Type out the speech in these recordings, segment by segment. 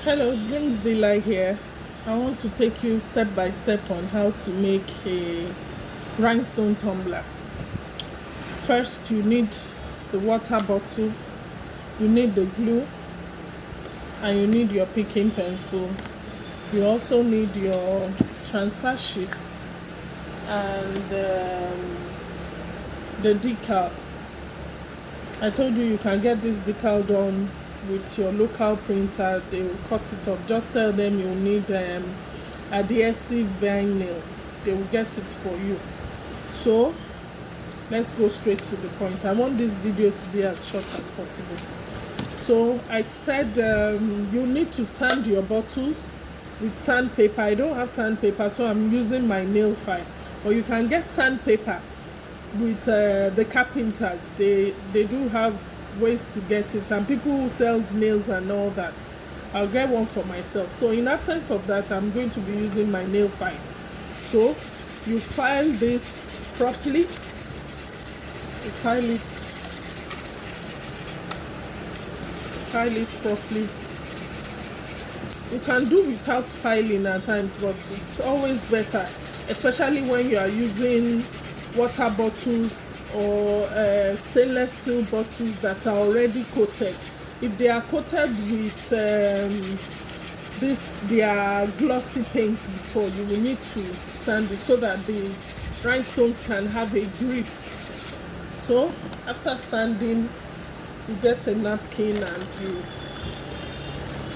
Hello, James Villa here. I want to take you step by step on how to make a rhinestone tumbler. First, you need the water bottle, you need the glue, and you need your picking pencil. You also need your transfer sheet and the decal. I told you can get this decal done with your local printer. They will cut it off. Just tell them you need adhesive vinyl. They will get it for you. So let's go straight to the point. I want this video to be as short as possible. So I said you need to sand your bottles with sandpaper. I don't have sandpaper, so I'm using my nail file. Or you can get sandpaper with the carpenters. They do have ways to get it, and people who sells nails and all that. I'll get one for myself. So in absence of that, I'm going to be using my nail file. So you file this properly. You file it properly. You can do without filing at times, but it's always better, especially when you are using water bottles or stainless steel bottles that are already coated. If they are coated with their glossy paint before, you will need to sand it so that the rhinestones can have a grip. So after sanding, you get a napkin and you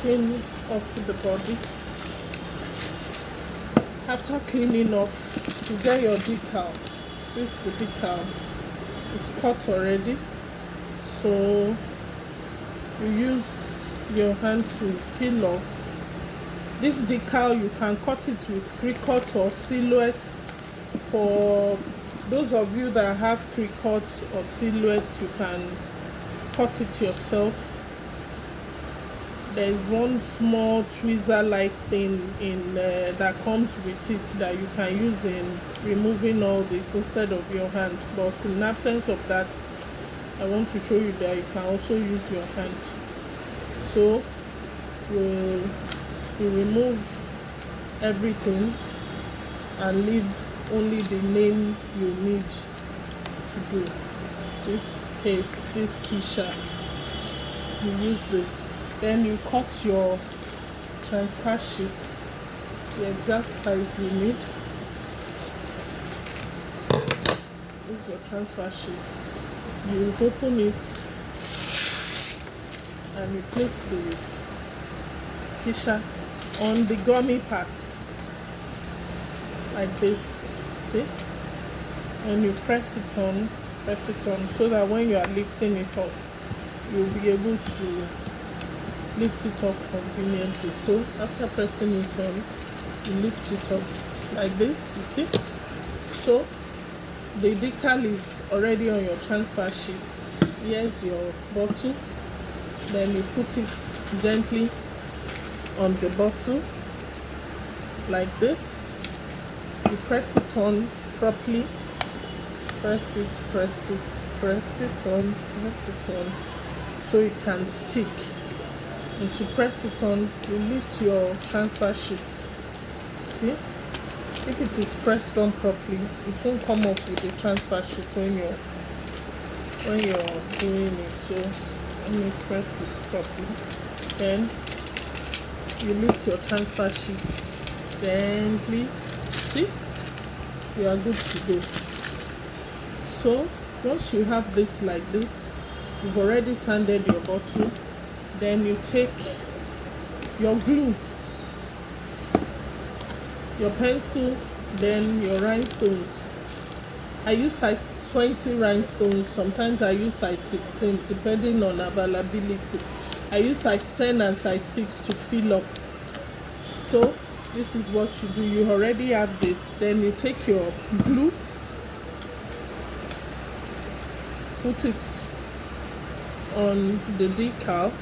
clean off the body. After cleaning off, you get your decal. This is the decal. It's cut already, so you use your hand to peel off. This decal, you can cut it with cricut or silhouette. For those of you that have cricut or silhouette, you can cut it yourself. There is one small tweezer like thing that comes with it that you can use in removing all this instead of your hand. But in absence of that, I want to show you that you can also use your hand. So we'll remove everything and leave only the name you need to do. This case, this Keisha, you use this. Then you cut your transfer sheet the exact size you need. This is your transfer sheet. You open it and you place the Keisha on the gummy parts like this. See? And you press it on so that when you are lifting it off, you'll be able to lift it off conveniently. So after pressing it on, you lift it up like this, you see. So the decal is already on your transfer sheet. Here's your bottle. Then you put it gently on the bottle like this. You press it on properly. Press it on, so it can stick. As you press it on, you lift your transfer sheet. See? If it is pressed on properly, it won't come off with the transfer sheet when you're doing it. So let me press it properly. Then you lift your transfer sheet gently. See? You are good to go. So once you have this like this, you've already sanded your bottle. Then you take your glue, your pencil, then your rhinestones. I use size 20 rhinestones. Sometimes I use size 16 depending on availability. I use size 10 and size 6 to fill up. So this is what you do. You already have this. Then you take your glue, put it on the decal,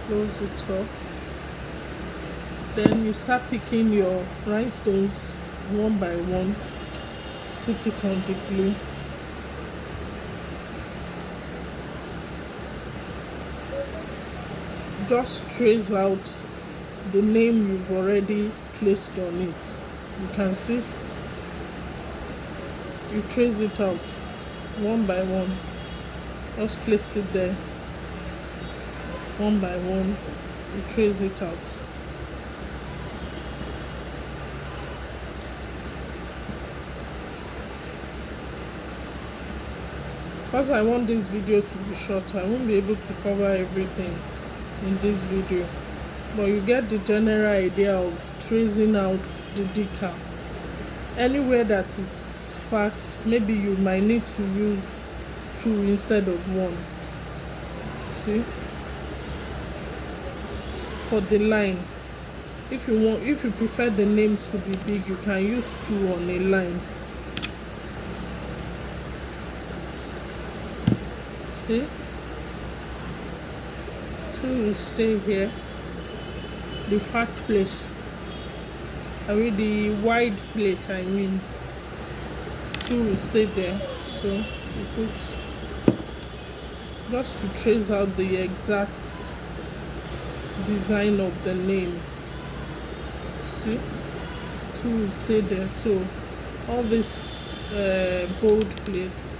close it up. Then you start picking your rhinestones one by one. Put it on the glue. just trace out the name you've already placed on it. You can see, you trace it out one by one. Just place it there one by one. You trace it out. Because I want this video to be short, I won't be able to cover everything in this video, but you get the general idea of tracing out the decal. Anywhere that is fat, maybe you might need to use 2 instead of 1. See, for the line, if you prefer the names to be big, you can use 2 on a line. See, 2 will stay here, the fat place, the wide place, I mean, 2 will stay there. So you put, just to trace out the exact design of the name. See, 2 will stay there. So all this bold place,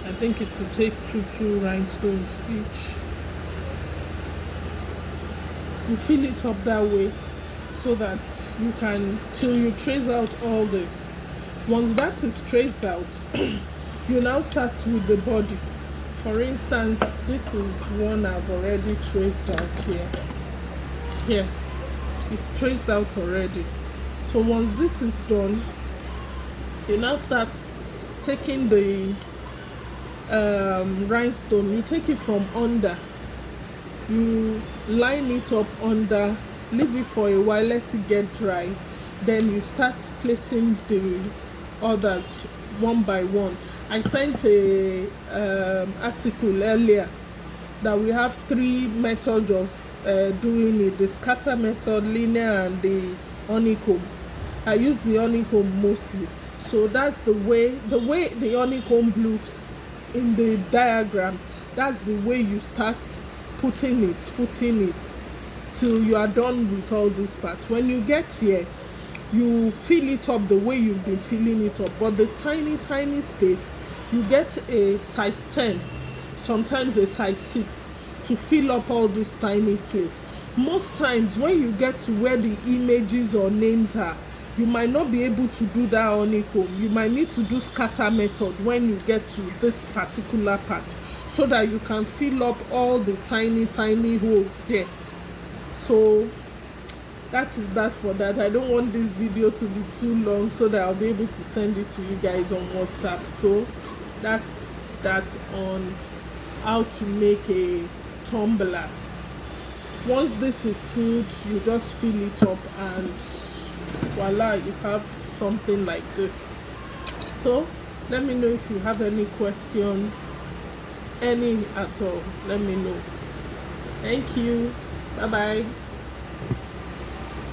I think it will take two rhinestones each. You fill it up that way so that you can, till you trace out all this. Once that is traced out, you now start with the body. For instance, this is one I've already traced out here. Here, it's traced out already. So once this is done, you now start taking the rhinestone. You take it from under, you line it up under, leave it for a while, let it get dry, then you start placing the others one by one. I sent a article earlier that we have 3 methods of doing it: the scatter method, linear, and the honeycomb. I use the honeycomb mostly. So that's the way the honeycomb looks in the diagram. That's the way you start putting it till you are done with all this part. When you get here, you fill it up the way you've been filling it up, but the tiny space, you get a size 10, sometimes a size 6, to fill up all this tiny place. Most times when you get to where the images or names are, you might not be able to do that honeycomb. You might need to do scatter method when you get to this particular part, so that you can fill up all the tiny holes here. So that is that for that. I don't want this video to be too long, so that I'll be able to send it to you guys on WhatsApp. So that's that on how to make a tumbler. Once this is filled, you just fill it up and voila, you have something like this. So let me know if you have any question, any at all. Let me know. Thank you. Bye bye.